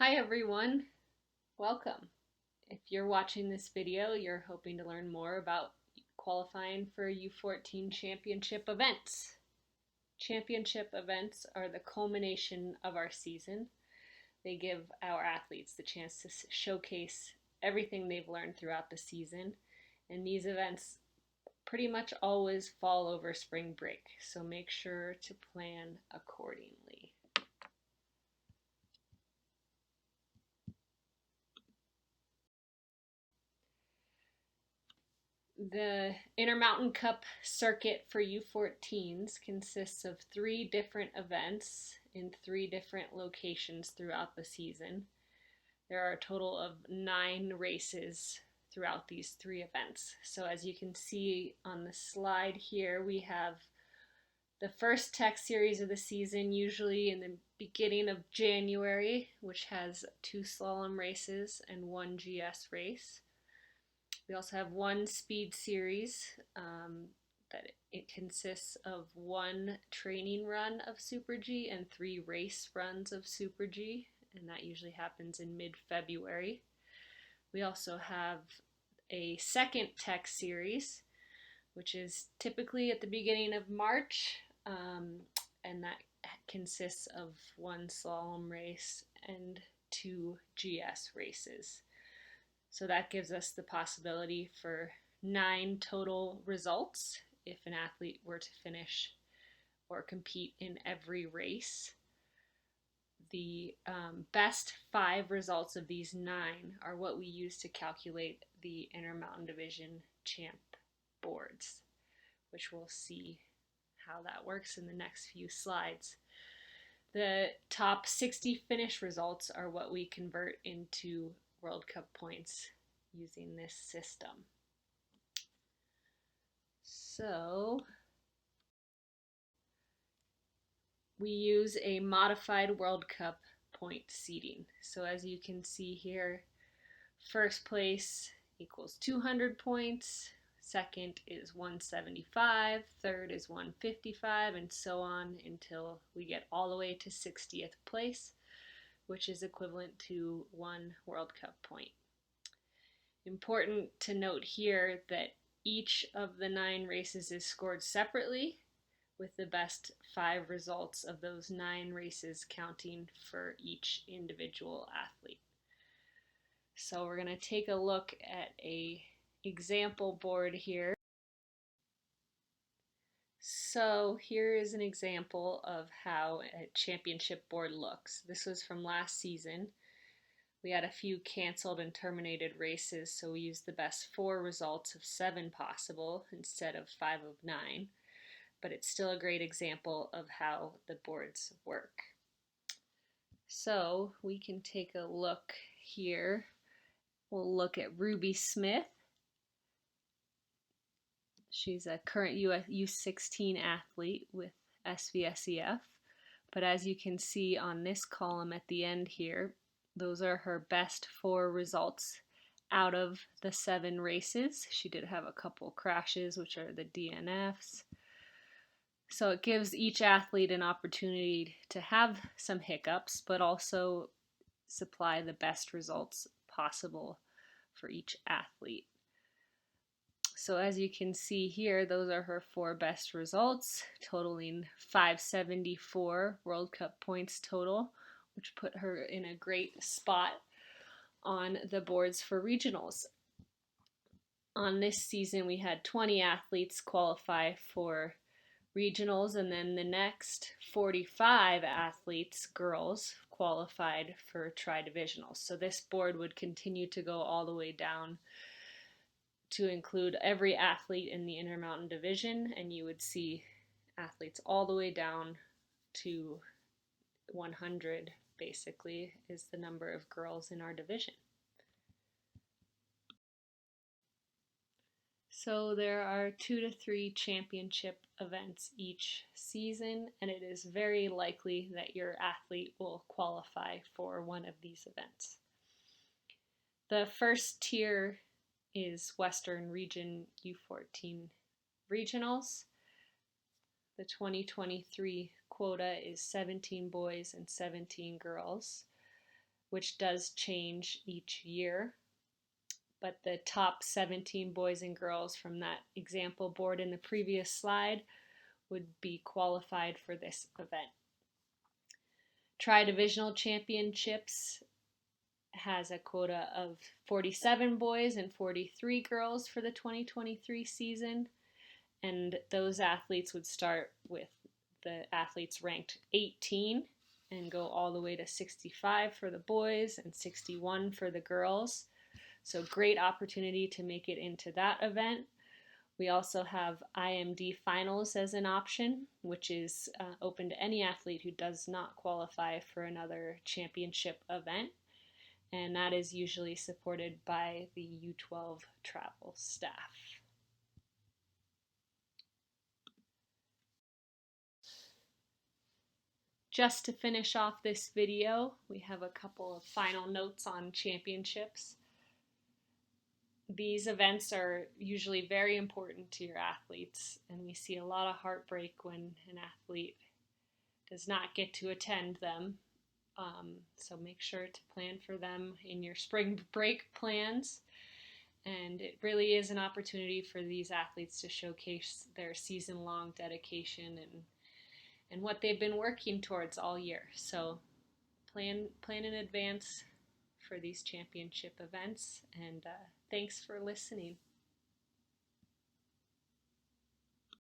Hi everyone, welcome. If you're watching this video, you're hoping to learn more about qualifying for U14 championship events. Championship events are the culmination of our season. They give our athletes the chance to showcase everything they've learned throughout the season, and these events pretty much always fall over spring break, so make sure to plan accordingly. The Intermountain Cup circuit for U14s consists of 3 different events in 3 different locations throughout the season. There are a total of 9 races throughout these 3 events. So as you can see on the slide here, we have the first tech series of the season, usually in the beginning of January, which has 2 slalom races and 1 GS race. We also have 1 speed series that it consists of 1 training run of Super G and 3 race runs of Super G, and that usually happens in mid-February. We also have a second tech series, which is typically at the beginning of March, and that consists of 1 slalom race and 2 GS races. So that gives us the possibility for 9 total results if an athlete were to finish or compete in every race. The best 5 results of these 9 are what we use to calculate the Intermountain Division champ boards, which we'll see how that works in the next few slides. The top 60 finish results are what we convert into World Cup points using this system. So we use a modified World Cup point seeding. So as you can see here, first place equals 200 points, second is 175, third is 155, and so on until we get all the way to 60th place, which is equivalent to 1 World Cup point. Important to note here that each of the 9 races is scored separately, with the best 5 results of those 9 races counting for each individual athlete. So we're going to take a look at an example board here. So here is an example of how a championship board looks. This was from last season. We had a few canceled and terminated races, so we used the best 4 results of 7 possible instead of 5 of 9. But it's still a great example of how the boards work. So we can take a look here. We'll look at Ruby Smith. She's a current U16 athlete with SVSEF, but as you can see on this column at the end here, those are her best 4 results out of the 7 races. She did have a couple crashes, which are the DNFs. So it gives each athlete an opportunity to have some hiccups, but also supply the best results possible for each athlete. So as you can see here, those are her 4 best results, totaling 574 World Cup points total, which put her in a great spot on the boards for regionals. On this season, we had 20 athletes qualify for regionals, and then the next 45 athletes, girls, qualified for tri-divisionals. So this board would continue to go all the way down to include every athlete in the Intermountain Division, and you would see athletes all the way down to 100, basically, is the number of girls in our division. So there are 2 to 3 championship events each season, and it is very likely that your athlete will qualify for one of these events. The first tier is Western Region U14 Regionals. The 2023 quota is 17 boys and 17 girls. which does change each year. But the top 17 boys and girls from that example board in the previous slide would be qualified for this event. Tri-divisional championships has a quota of 47 boys and 43 girls for the 2023 season, and those athletes would start with the athletes ranked 18 and go all the way to 65 for the boys and 61 for the girls. So great opportunity to make it into that event. We also have IMD finals as an option, which is open to any athlete who does not qualify for another championship event. And that is usually supported by the U12 travel staff. Just to finish off this video, we have a couple of final notes on championships. These events are usually very important to your athletes, and we see a lot of heartbreak when an athlete does not get to attend them. So make sure to plan for them in your spring break plans. And it really is an opportunity for these athletes to showcase their season-long dedication and what they've been working towards all year. So plan in advance for these championship events, and thanks for listening.